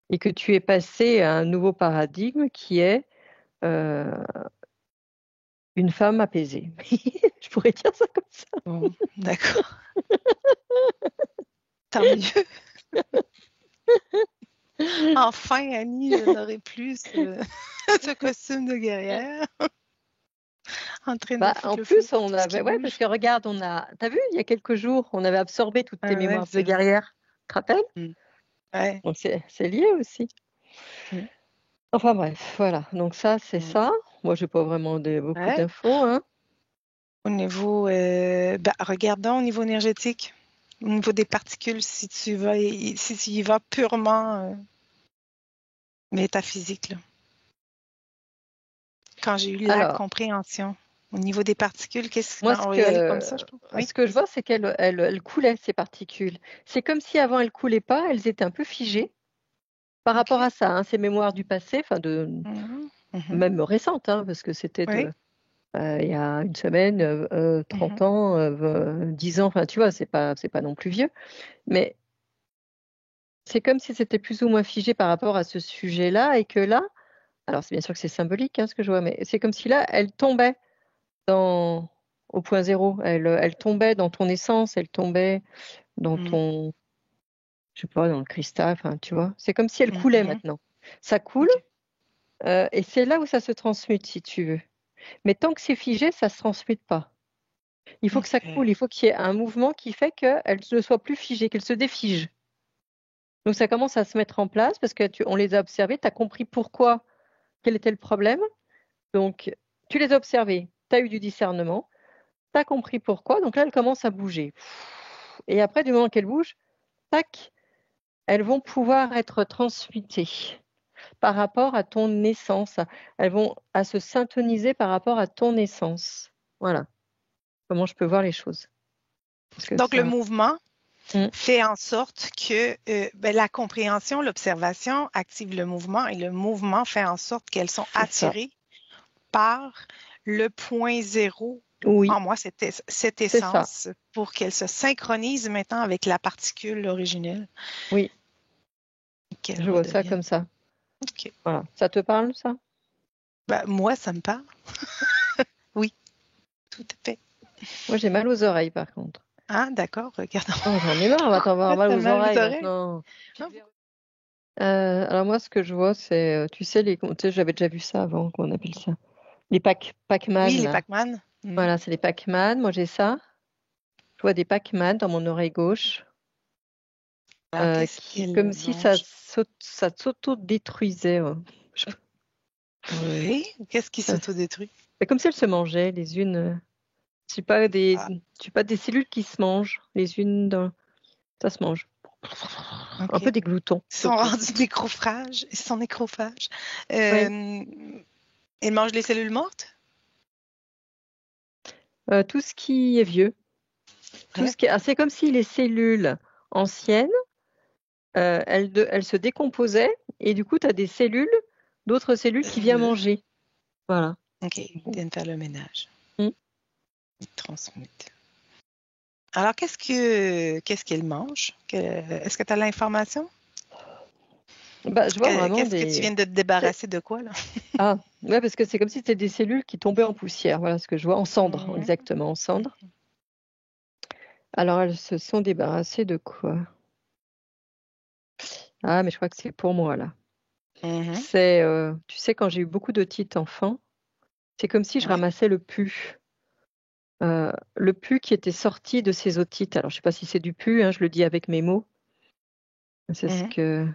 et que tu es passé à un nouveau paradigme qui est euh, une femme apaisée. Je pourrais dire ça comme ça. Bon, d'accord. Tant mieux. Enfin, Annie, je n'aurai plus ce, ce costume de guerrière en train de Bah, foutre en le feu plus, sur on tout ce qui avait, ouais, parce bouge. que regarde, t'as vu, il y a quelques jours, on avait absorbé toutes tes Ah ouais, mémoires de c'est vrai. guerrière. Tu te rappelles? Mm. Ouais. Donc c'est lié aussi. Mm. Enfin bref, voilà. Donc ça, c'est Mm. ça. Moi, j'ai pas vraiment beaucoup Ouais. d'infos, hein. Au niveau, ben, regardons au niveau énergétique, au niveau des particules, si tu y vas purement métaphysique, là. Quand j'ai eu la Alors, compréhension, au niveau des particules, moi, on va y aller comme ça, je pense. Oui, ce que je vas-y. vois, c'est qu'elles coulaient, ces particules. C'est comme si avant, elles coulaient pas, elles étaient un peu figées par rapport OK. à ça, hein, ces mémoires du passé, enfin Mhm. Mhm. même récentes, hein, parce que c'était Oui. il y a une semaine, 30 Mhm. ans, 10 ans, enfin tu vois, c'est pas non plus vieux. Mais c'est comme si c'était plus ou moins figé par rapport à ce sujet-là et que là, alors c'est bien sûr que c'est symbolique, hein, ce que je vois, mais c'est comme si là, elle tombait dans, au point zéro. Elle tombait dans ton essence, elle tombait dans Mm. ton, je sais pas, dans le cristal, enfin, tu vois. C'est comme si elle coulait Mhm. maintenant. Ça coule, OK. et c'est là où ça se transmute, si tu veux. Mais tant que c'est figé, ça se transmute pas. Il faut que ça OK. coule, il faut qu'il y ait un mouvement qui fait qu'elle ne soit plus figée, qu'elle se défige. Donc ça commence à se mettre en place parce que on les a observés, tu as compris pourquoi, quel était le problème. Donc tu les as observés, tu as eu du discernement, tu as compris pourquoi, donc là elles commencent à bouger. Et après, du moment qu'elles bougent, tac, elles vont pouvoir être transmutées par rapport à ton essence. Elles vont à se syntoniser par rapport à ton essence. Voilà comment je peux voir les choses. Parce que Donc, le ça. mouvement Mm, fait en sorte que ben, la compréhension, l'observation active le mouvement et le mouvement fait en sorte qu'elles sont c'est ça. attirées par le point zéro. Oui, En moi, cette c'est ça. essence pour qu'elle se synchronise maintenant avec la particule originelle Oui, et qu'elle je vois ça redevienne. comme ça. OK. Voilà. Ça te parle, ça? Ben, moi, ça me parle. Oui, tout à fait. Moi, j'ai mal aux oreilles, par contre. Ah, d'accord, regardons. Oh, j'en ai marre, on va t'avoir mal aux oreilles oreilles. maintenant. Ah, Alors moi, ce que je vois, c'est, tu sais, j'avais déjà vu ça avant, qu'on appelle ça. Les Pac-Man, oui, les là. Pac-Man. Voilà, c'est les Pac-Man. Moi, j'ai ça. Je vois des Pac-Man dans mon oreille gauche, Alors, qu'est-ce comme qu'elle si ça, mange? ça s'auto-détruisait. Oui, qu'est-ce qui Euh, s'autodétruit? C'est comme si elles se mangeaient les unes. Ah, C'est pas des cellules qui se mangent les unes dans. Ça se mange. Un OK. peu des gloutons. Ils sont rendus nécrophages. Ils sont nécrophages. Ouais. Ils mangent les cellules mortes? Tout ce qui est vieux. C'est comme si les cellules anciennes, elles se décomposaient et du coup, tu as des cellules, d'autres cellules qui viennent manger. Voilà. OK, ils viennent faire le ménage. Mm. Ils transmutent. Alors, qu'est-ce qu'ils mangent? Est-ce que tu as l'information? Bah, je vois vraiment Qu'est-ce que tu viens de te débarrasser de quoi, là? Ah, ouais, parce que c'est comme si c'était des cellules qui tombaient en poussière. Voilà ce que je vois. En cendres, Mhm. exactement, en cendres. Alors, elles se sont débarrassées de quoi? Ah, mais je crois que c'est pour moi, là. Mhm. Tu sais, quand j'ai eu beaucoup d'otites enfants, c'est comme si je Ouais. ramassais le pus qui était sorti de ces otites. Alors, je sais pas si c'est du pus, hein, je le dis avec mes mots. C'est ce Mhm. que,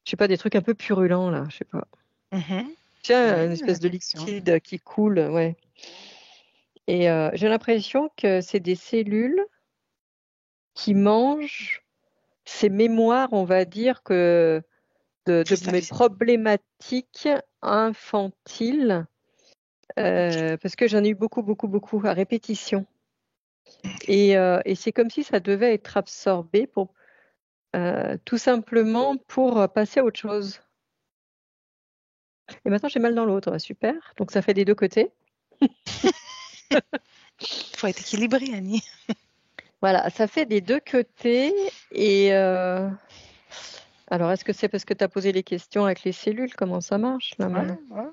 je sais pas, des trucs un peu purulents, là, je sais pas. Mhm. Tiens, Oui, une une espèce de infection. liquide qui coule, ouais. Et j'ai l'impression que c'est des cellules qui mangent ces mémoires, on va dire, de Plus ta mes vie. problématiques infantiles, parce que j'en ai eu beaucoup, beaucoup, beaucoup à répétition. Et c'est comme si ça devait être absorbé tout simplement pour passer à autre chose. Et maintenant, j'ai mal dans l'autre. Super. Donc, ça fait des deux côtés. Il faut être équilibré, Annie. Voilà, ça fait des deux côtés. Et alors, est-ce que c'est parce que tu as posé les questions avec les cellules, comment ça marche là Ouais, maintenant? ouais.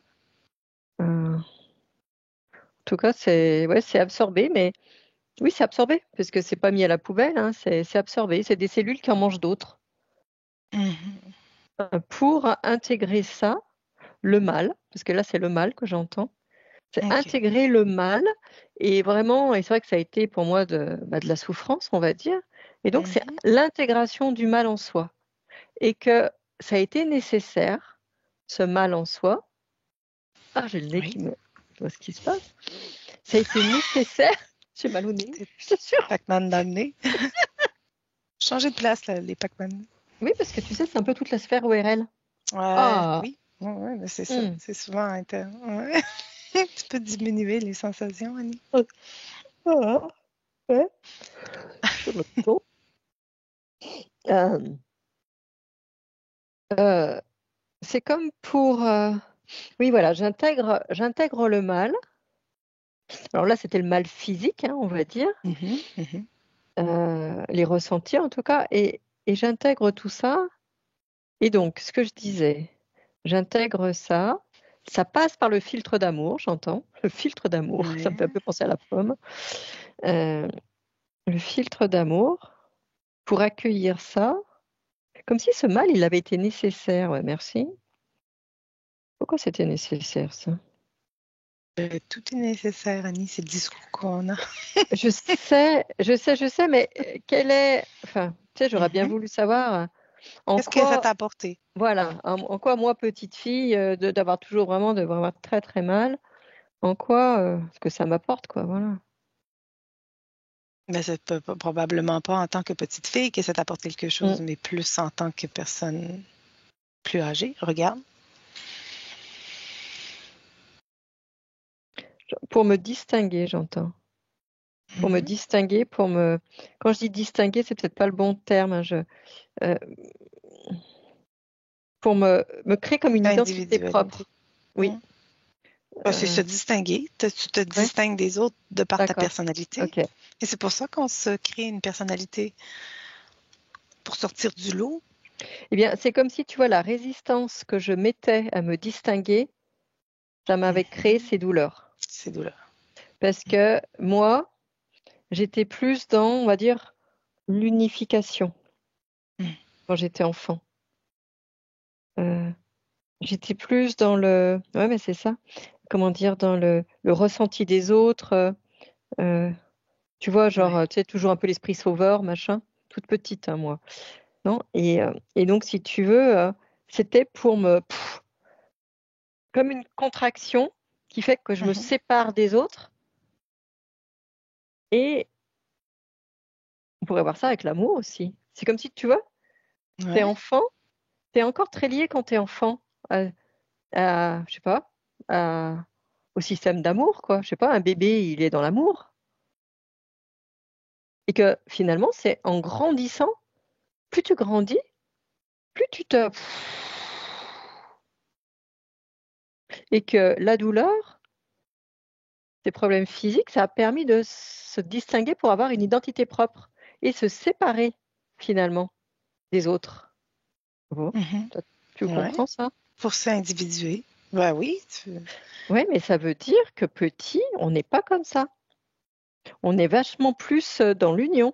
En tout cas, c'est absorbé, mais oui, c'est absorbé, parce que c'est pas mis à la poubelle, hein, c'est absorbé. C'est des cellules qui en mangent d'autres. Mhm. Pour intégrer ça, le mal, parce que là, c'est le mal que j'entends. C'est OK. intégrer le mal et vraiment, et c'est vrai que ça a été pour moi de la souffrance, on va dire. Et donc, c'est Mhm. l'intégration du mal en soi. Et que ça a été nécessaire, ce mal en soi. Ah, j'ai le nez Oui. je vois ce qui se passe. Ça a été nécessaire. J'ai mal au nez, Des je t'assure. Pac-Man dans le nez. Changer de place, là, les Pac-Man. Oui, parce que tu sais, c'est un peu toute la sphère ORL. Ouais, Ah, oui. Ouais, ouais, mais c'est ça. hum. C'est souvent interne. Ouais. Tu peux diminuer les sensations, Annie. Ah, ouais, sur le ton. Euh, euh, c'est comme pour. Oui, voilà, j'intègre le mal. Alors là, c'était le mal physique, hein, on va dire, Mhm, mhm. les ressentis en tout cas, et j'intègre tout ça. Et donc, ce que je disais, j'intègre ça. Ça passe par le filtre d'amour, j'entends. Le filtre d'amour, ça me fait un Ouais. peu penser à la pomme. Euh, le filtre d'amour pour accueillir ça, comme si ce mal, il avait été nécessaire. Ouais, merci. Pourquoi c'était nécessaire, ça? Tout est nécessaire, Annie. C'est le discours qu'on a. Je sais, mais enfin, tu sais, j'aurais bien Mhm. voulu savoir en Qu'est-ce que ça quoi, t'a apporté? voilà, en quoi moi, petite fille, d'avoir toujours vraiment, de vraiment très très mal, en quoi, ce que ça m'apporte, quoi, voilà. Ben, c'est probablement pas en tant que petite fille que ça t'apporte quelque Mm. chose, mais plus en tant que personne plus âgée. Regarde. Pour me distinguer, j'entends. Pour me Mhm. distinguer, quand je dis distinguer, c'est peut-être pas le bon terme, hein, euh, pour me créer comme une identité Individualité. propre. Oui. C'est Euh, se distinguer. Tu te ouais, distingues des autres de par ta d'accord. personnalité. Ok. Et c'est pour ça qu'on se crée une personnalité pour sortir du lot. Eh bien, c'est comme si, tu vois, la résistance que je mettais à me distinguer, ça m'avait créé Mhm. ces douleurs. C'est douleur. Parce que moi, j'étais plus dans, on va dire, l'unification Mm. quand j'étais enfant. Euh, J'étais plus dans ouais, mais c'est ça. Comment dire, dans le ressenti des autres. euh, Tu vois, genre, Ouais. tu sais, toujours un peu l'esprit sauveur, machin. Toute petite, hein, moi. Non? Et donc, si tu veux, c'était pour comme une contraction qui fait que je me Mhm. sépare des autres. Et on pourrait voir ça avec l'amour aussi. C'est comme si, tu vois, t'es Ouais. enfant, t'es encore très lié quand t'es enfant je sais pas, au système d'amour, quoi. Je sais pas, un bébé, il est dans l'amour. Et que finalement, c'est en grandissant, plus tu grandis, plus tu te... Et que la douleur, tes problèmes physiques, ça a permis de se distinguer pour avoir une identité propre et se séparer finalement des autres. Bon, Mhm. tu Ouais. comprends ça? Pour s'individuer. Ben oui. Oui, mais ça veut dire que petit, on n'est pas comme ça. On est vachement plus dans l'union.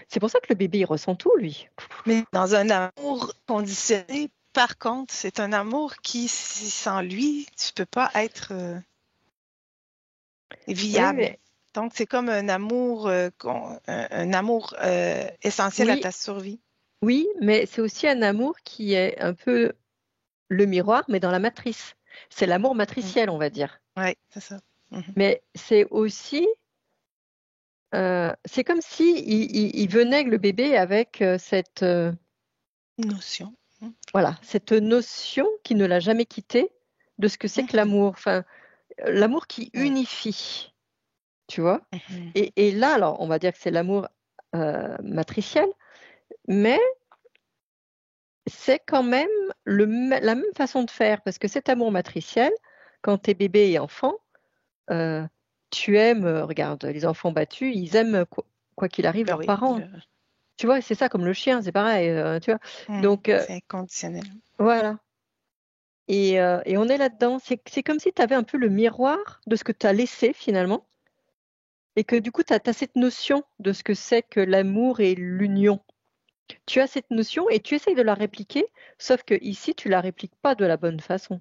C'est pour ça que le bébé, il ressent tout, lui. Mais dans un amour conditionné, par contre, c'est un amour qui, sans lui, tu peux pas être Oui, viable. mais Donc, c'est comme un amour, un amour essentiel à oui, ta survie. oui, mais c'est aussi un amour qui est un peu le miroir, mais dans la matrice. C'est l'amour Mm. matriciel, on va dire. Ouais, c'est ça. Mhm. Mais c'est aussi, c'est comme si il venait le bébé avec cette, Notion. Mm. voilà, cette notion qui ne l'a jamais quitté de ce que c'est que Mhm. l'amour. Enfin, l'amour qui Ouais. unifie, tu vois. Mhm. Et là, alors, on va dire que c'est l'amour matriciel, mais c'est quand même la même façon de faire, parce que cet amour matriciel, quand tu es bébé et enfant, euh, tu aimes, regarde, les enfants battus, ils aiment quoi qu'il arrive Ben leurs oui, parents. Tu vois, c'est ça comme le chien, c'est pareil, tu vois. Donc c'est inconditionnel. voilà. Et on est là-dedans. C'est comme si tu avais un peu le miroir de ce que tu as laissé finalement, et que du coup, tu as cette notion de ce que c'est que l'amour et l'union. Tu as cette notion et tu essayes de la répliquer, sauf que ici, tu la répliques pas de la bonne façon.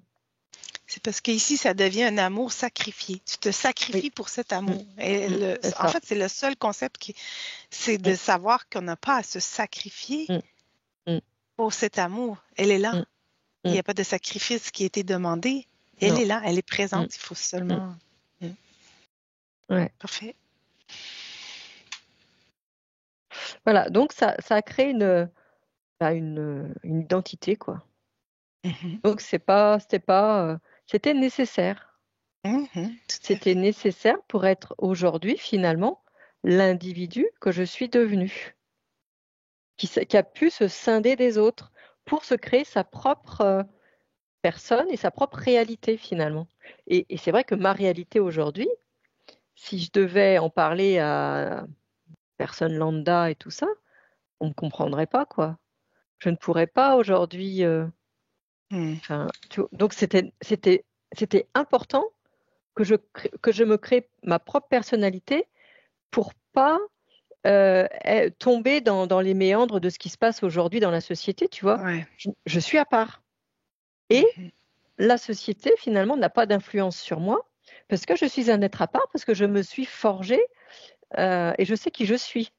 C'est parce qu'ici, ça devient un amour sacrifié. Tu te Oui, sacrifies pour cet mm, amour. Et c'est en ça. fait, c'est le seul concept c'est de Mm, savoir qu'on n'a pas à se sacrifier mm, mm, pour cet amour. Elle est là. mm, Il n'y mm. a pas de sacrifice qui a été demandé. Elle Non. est là, elle est Mm, présente. Il faut mm. seulement. Mm. Ouais. Parfait. Voilà, donc ça a créé une identité, quoi. Mhm. Donc c'était nécessaire. Mhm. Tout à C'était fait. nécessaire pour être aujourd'hui, finalement, l'individu que je suis devenu, qui a pu se scinder des autres pour se créer sa propre personne et sa propre réalité, finalement. Et c'est vrai que ma réalité aujourd'hui, si je devais en parler à personne lambda et tout ça, on ne comprendrait pas, quoi. Je ne pourrais pas aujourd'hui. Mm. Enfin, donc c'était important que je me crée ma propre personnalité pour pas tomber dans les méandres de ce qui se passe aujourd'hui dans la société, tu vois. Ouais. Je suis à part. Et Mhm. la société, finalement, n'a pas d'influence sur moi parce que je suis un être à part, parce que je me suis forgée et je sais qui je suis.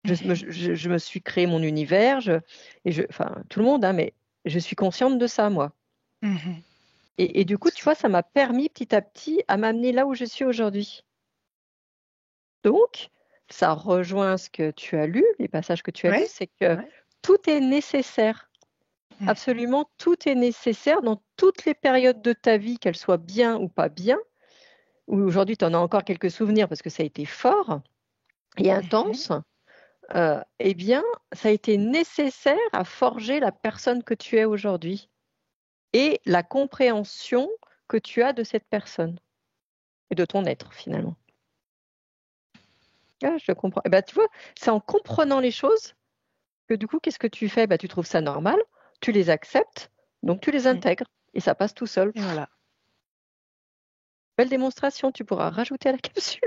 Mhm. Je me suis créé mon univers, enfin, tout le monde, hein, mais je suis consciente de ça, moi. Mhm. Et du coup, tu Tout à vois, ça fait. m'a permis petit à petit à m'amener là où je suis aujourd'hui. Donc, ça rejoint ce que tu as lu, les passages que tu as lus, Ouais. c'est que Ouais. tout est nécessaire. Mhm. Absolument tout est nécessaire dans toutes les périodes de ta vie, qu'elles soient bien ou pas bien. Ou aujourd'hui, tu en as encore quelques souvenirs parce que ça a été fort et Mhm. intense. Eh bien, ça a été nécessaire à forger la personne que tu es aujourd'hui et la compréhension que tu as de cette personne et de ton être finalement. Ah, je comprends. Eh ben, tu vois, c'est en comprenant les choses que du coup, qu'est-ce que tu fais? Bah, tu trouves ça normal, tu les acceptes, donc tu les Mm. intègres et ça passe tout seul. Et voilà. Belle démonstration, tu pourras rajouter à la capsule.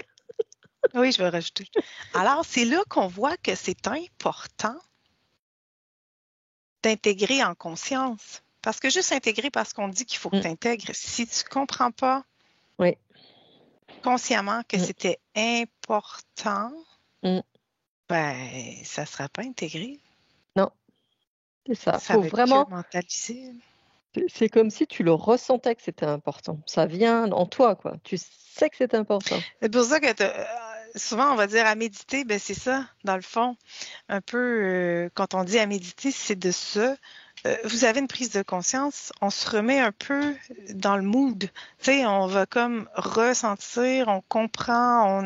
Oui, je vais rajouter. Alors, c'est là qu'on voit que c'est important d'intégrer en conscience. Parce que juste intégrer parce qu'on dit qu'il faut que Mm. tu intègres, si tu ne comprends pas Oui. consciemment que Mm. c'était important, Mm. ben, ça ne sera pas intégré. Non, c'est ça. Ça Faut va être que vraiment. mentalisé. C'est comme si tu le ressentais que c'était important. Ça vient en toi, quoi. Tu sais que c'est important. C'est pour ça que souvent on va dire à méditer, ben c'est ça, dans le fond. Un peu, quand on dit à méditer, c'est de ça. Vous avez une prise de conscience, on se remet un peu dans le mood. Tu sais, on va comme ressentir, on comprend,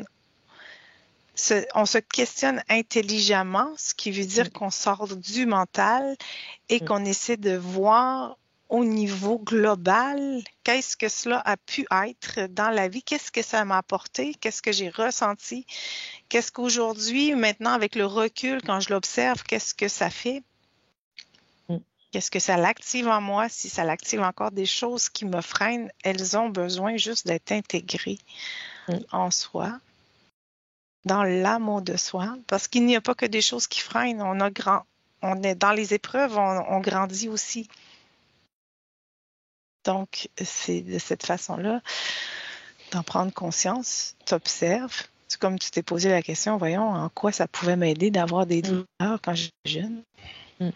on se questionne intelligemment, ce qui veut Mm. dire qu'on sort du mental et Mm. qu'on essaie de voir au niveau global, qu'est-ce que cela a pu être dans la vie, qu'est-ce que ça m'a apporté, qu'est-ce que j'ai ressenti, qu'est-ce qu'aujourd'hui, maintenant, avec le recul, quand je l'observe, qu'est-ce que ça fait, Mm. qu'est-ce que ça l'active en moi, si ça l'active encore des choses qui me freinent, elles ont besoin juste d'être intégrées Mm. en soi, dans l'amour de soi, parce qu'il n'y a pas que des choses qui freinent, on est dans les épreuves, on grandit aussi. Donc, c'est de cette façon-là d'en prendre conscience, t'observes. C'est comme tu t'es posé la question, voyons, en quoi ça pouvait m'aider d'avoir des Mm. douleurs quand j'étais jeune. Mm.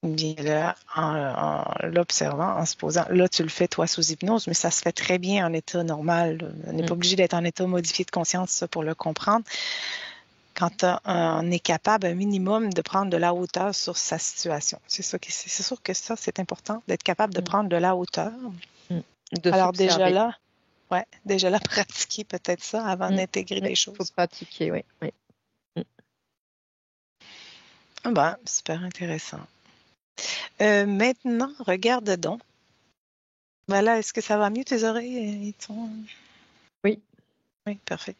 Bien là, en l'observant, en se posant, là, tu le fais toi sous hypnose, mais ça se fait très bien en état normal. On n'est Mm. pas obligé d'être en état modifié de conscience ça, pour le comprendre. Quand on est capable un minimum de prendre de la hauteur sur sa situation. C'est sûr que ça, c'est important d'être capable de Mm. prendre de la hauteur. Mm. De Alors s'observer. déjà là, pratiquer peut-être ça avant Mm. d'intégrer Oui, des faut choses. pratiquer, oui. Oui. Mm. Ah ben, super intéressant. Maintenant, regarde donc. Voilà, est-ce que ça va mieux tes oreilles? Oui. Oui, parfait.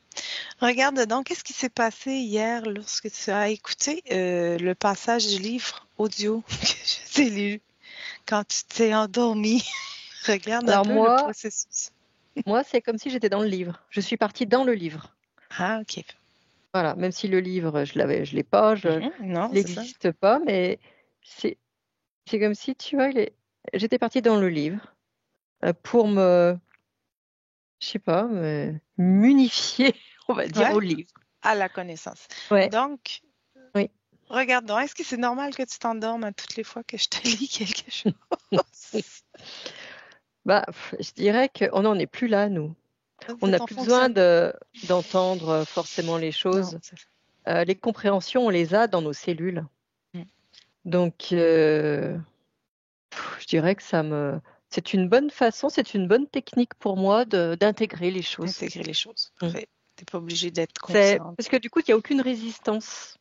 Regarde donc, qu'est-ce qui s'est passé hier lorsque tu as écouté le passage du livre audio que je t'ai lu quand tu t'es endormi? Regarde un Alors peu le moi, processus. c'est comme si j'étais dans le livre. Je suis partie dans le livre. Ah, OK. Voilà, même si le livre, je l'ai pas, Non, il c'est ça. n'existe pas, mais c'est, c'est comme si, tu vois, j'étais partie dans le livre pour je sais pas, m'unifier, on va dire, Ouais, au livre. à la connaissance. Ouais, Donc, oui. regarde donc, est-ce que c'est normal que tu t'endormes à toutes les fois que je te lis quelque chose? Bah, je dirais qu'on n'en est plus là, nous. On C'est n'a ton plus besoin fonctionnement. d'entendre forcément les Non, choses. c'est ça. Les compréhensions, on les a dans nos cellules. Mm. Donc, je dirais que c'est une bonne façon, c'est une bonne technique pour moi d'intégrer les choses. Intégrer les choses. Mm. Parfait. Tu n'es pas obligé d'être C'est consciente. parce que du coup, il n'y a aucune résistance.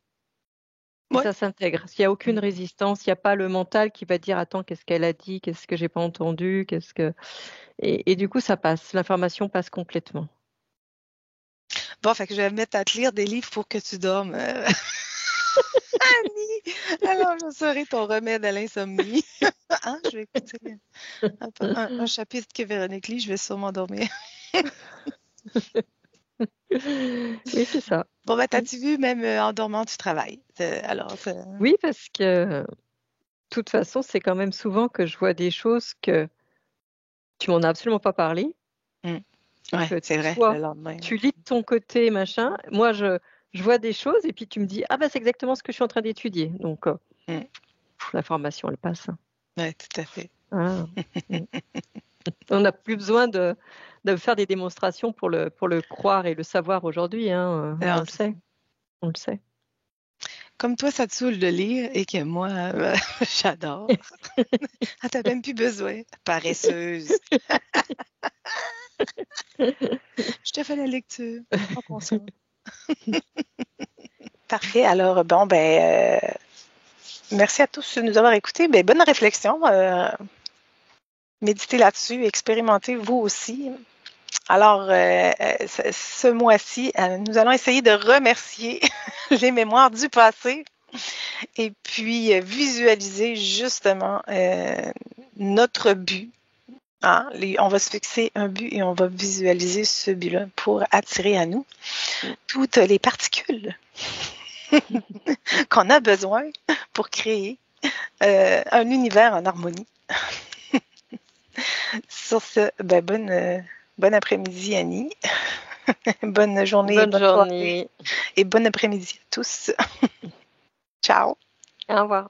Et Oui. ça s'intègre. S'il n'y a aucune résistance, il n'y a pas le mental qui va dire attends, qu'est-ce qu'elle a dit, qu'est-ce que j'ai pas entendu, qu'est-ce que. Et du coup, ça passe. L'information passe complètement. Bon, fait que je vais me mettre à te lire des livres pour que tu dormes. Annie, alors je serai ton remède à l'insomnie. Hein, je vais écouter un chapitre que Véronique lit, je vais sûrement dormir. Oui, c'est ça. Bon, ben, Mm. t'as-tu vu, même en dormant, tu travailles. Oui, parce que de toute façon, c'est quand même souvent que je vois des choses que tu m'en as absolument pas parlé, Hmm. Ouais, que c'est vrai, le toi, lendemain. tu lis de ton côté, machin. Moi, je vois des choses et puis tu me dis, ah bah c'est exactement ce que je suis en train d'étudier. Donc, Hmm. l'information, elle passe. Ouais, tout à fait. Ah. Mm. On n'a plus besoin de faire des démonstrations pour le croire et le savoir aujourd'hui, hein. On Alors, le c'est ça. sait, on le sait. Comme toi, ça te saoule de lire et que moi, j'adore. Ah, t'as même plus besoin. Paresseuse. Je te fais la lecture. Prends conscience. Parfait. Alors, bon, ben, merci à tous de nous avoir écoutés. Ben, bonne réflexion. Méditez là-dessus, expérimentez vous aussi. Alors, ce mois-ci, nous allons essayer de remercier les mémoires du passé et puis visualiser justement notre but Hein? On va se fixer un but et on va visualiser ce but-là pour attirer à nous toutes les particules qu'on a besoin pour créer un univers en harmonie. Sur ce, bon après-midi, Annie. Bonne journée, bonne journée. Et bon après-midi à tous. Ciao. Au revoir.